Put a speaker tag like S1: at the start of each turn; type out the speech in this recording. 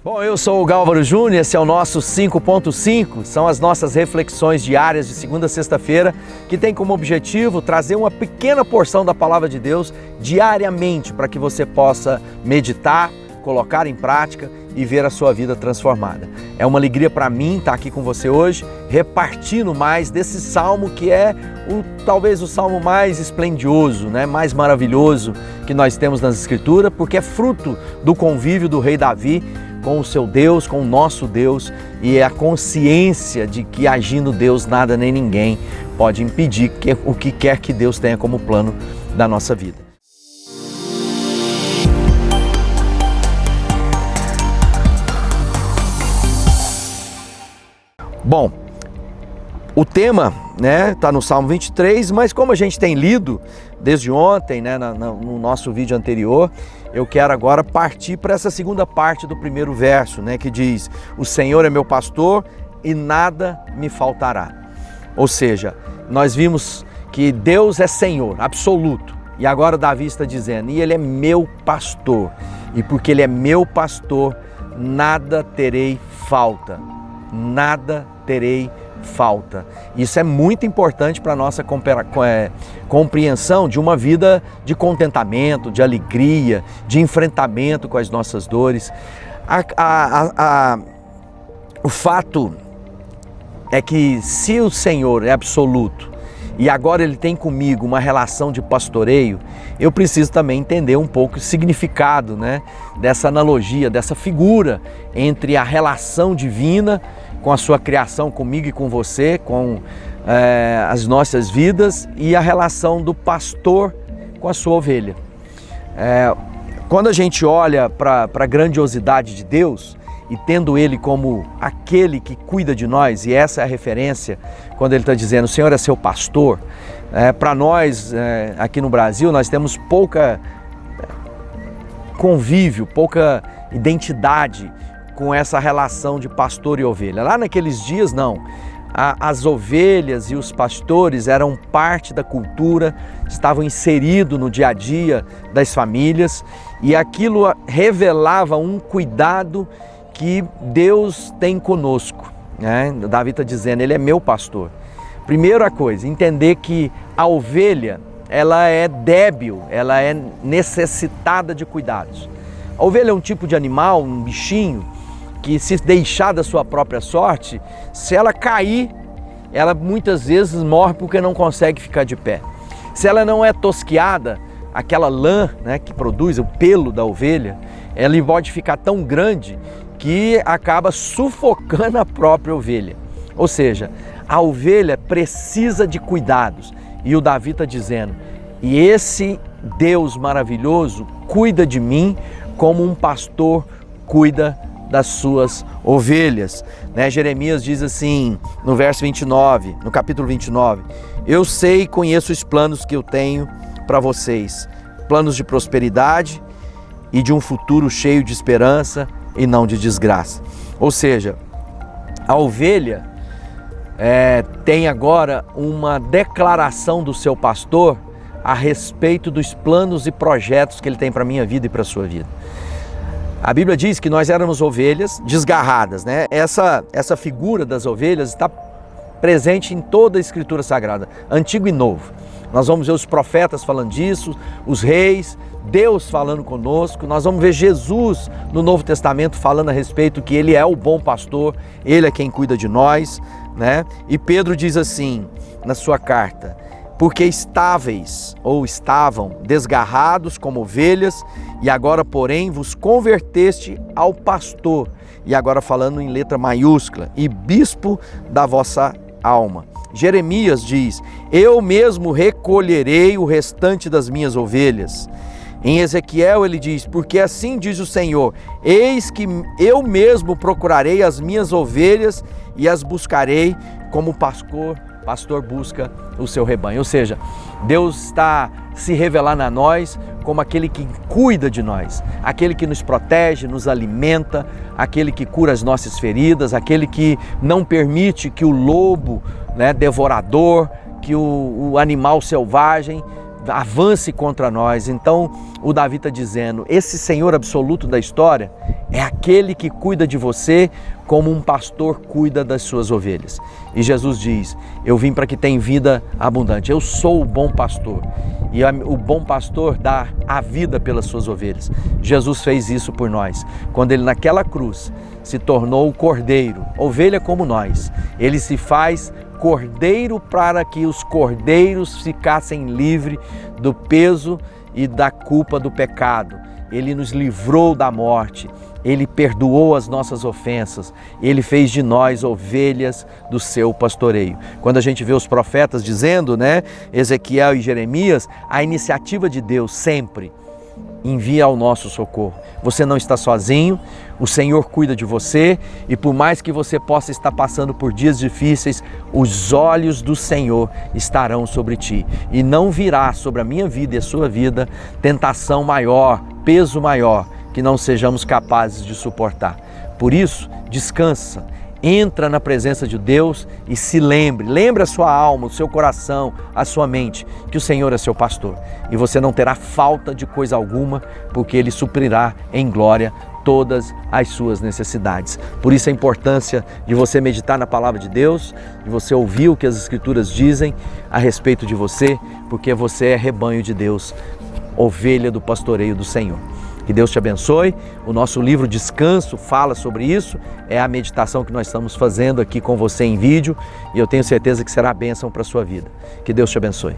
S1: Bom, eu sou o Gálvaro Júnior, esse é o nosso 5.5, são as nossas reflexões diárias de segunda a sexta-feira, que tem como objetivo trazer uma pequena porção da Palavra de Deus diariamente para que você possa meditar, colocar em prática e ver a sua vida transformada. É uma alegria para mim estar aqui com você hoje, repartindo mais desse salmo que é talvez o salmo mais esplendioso, mais maravilhoso que nós temos nas Escrituras, porque é fruto do convívio do rei Davi com o seu Deus, com o nosso Deus, e é a consciência de que agindo Deus nada nem ninguém pode impedir o que quer que Deus tenha como plano da nossa vida. Bom, o tema está no Salmo 23, mas como a gente tem lido desde ontem, no nosso vídeo anterior, eu quero agora partir para essa segunda parte do primeiro verso, que diz: o Senhor é meu pastor e nada me faltará. Ou seja, nós vimos que Deus é Senhor, absoluto. E agora Davi está dizendo, e Ele é meu pastor. E porque Ele é meu pastor, nada terei falta. Nada terei falta. Isso é muito importante para a nossa compreensão de uma vida de contentamento, de alegria, de enfrentamento com as nossas dores. O fato é que se o Senhor é absoluto e agora Ele tem comigo uma relação de pastoreio, eu preciso também entender um pouco o significado dessa analogia, dessa figura entre a relação divina com a sua criação comigo e com você, com as nossas vidas, e a relação do pastor com a sua ovelha. Quando a gente olha para a grandiosidade de Deus, e tendo Ele como aquele que cuida de nós, e essa é a referência, quando Ele está dizendo, o Senhor é seu pastor, para nós, aqui no Brasil, nós temos pouca convívio, pouca identidade com essa relação de pastor e ovelha. Lá naqueles dias, não. As ovelhas e os pastores eram parte da cultura, estavam inseridos no dia a dia das famílias, e aquilo revelava um cuidado que Deus tem conosco. Davi está dizendo, Ele é meu pastor. Primeira coisa, entender que a ovelha, ela é débil, ela é necessitada de cuidados. A ovelha é um tipo de animal, um bichinho, que se deixar da sua própria sorte, se ela cair, ela muitas vezes morre porque não consegue ficar de pé. Se ela não é tosquiada, aquela lã que produz o pelo da ovelha, ela pode ficar tão grande que acaba sufocando a própria ovelha. Ou seja, a ovelha precisa de cuidados. E o Davi está dizendo, e esse Deus maravilhoso cuida de mim como um pastor cuida das suas ovelhas. Jeremias diz assim, no verso 29, no capítulo 29, eu sei e conheço os planos que eu tenho para vocês, planos de prosperidade e de um futuro cheio de esperança e não de desgraça. Ou seja, a ovelha tem agora uma declaração do seu pastor a respeito dos planos e projetos que ele tem para a minha vida e para a sua vida. A Bíblia diz que nós éramos ovelhas desgarradas, Essa figura das ovelhas está presente em toda a Escritura Sagrada, Antigo e Novo. Nós vamos ver os profetas falando disso, os reis, Deus falando conosco. Nós vamos ver Jesus no Novo Testamento falando a respeito que Ele é o bom pastor, Ele é quem cuida de nós, E Pedro diz assim na sua carta, porque estáveis ou estavam desgarrados como ovelhas, e agora, porém, vos converteste ao pastor, e agora falando em letra maiúscula, e bispo da vossa alma. Jeremias diz, eu mesmo recolherei o restante das minhas ovelhas. Em Ezequiel ele diz, porque assim diz o Senhor, eis que eu mesmo procurarei as minhas ovelhas e as buscarei como pastor busca o seu rebanho. Ou seja, Deus está se revelando a nós como aquele que cuida de nós, aquele que nos protege, nos alimenta, aquele que cura as nossas feridas, aquele que não permite que o lobo devorador, que o animal selvagem avance contra nós. Então o Davi está dizendo, esse Senhor absoluto da história é aquele que cuida de você como um pastor cuida das suas ovelhas. E Jesus diz, eu vim para que tenha vida abundante, eu sou o bom pastor. E o bom pastor dá a vida pelas suas ovelhas. Jesus fez isso por nós. Quando ele naquela cruz se tornou o cordeiro, ovelha como nós, ele se faz cordeiro para que os cordeiros ficassem livres do peso e da culpa do pecado. Ele nos livrou da morte, Ele perdoou as nossas ofensas, Ele fez de nós ovelhas do seu pastoreio. Quando a gente vê os profetas dizendo, Ezequiel e Jeremias, a iniciativa de Deus sempre envia ao nosso socorro. Você não está sozinho, o Senhor cuida de você e por mais que você possa estar passando por dias difíceis, os olhos do Senhor estarão sobre ti e não virá sobre a minha vida e a sua vida tentação maior, peso maior que não sejamos capazes de suportar. Por isso, descansa. Entra na presença de Deus e se lembre a sua alma, o seu coração, a sua mente, que o Senhor é seu pastor. E você não terá falta de coisa alguma, porque Ele suprirá em glória todas as suas necessidades. Por isso a importância de você meditar na palavra de Deus, de você ouvir o que as Escrituras dizem a respeito de você, porque você é rebanho de Deus, ovelha do pastoreio do Senhor. Que Deus te abençoe. O nosso livro Descanso fala sobre isso. É a meditação que nós estamos fazendo aqui com você em vídeo e eu tenho certeza que será bênção para a sua vida. Que Deus te abençoe.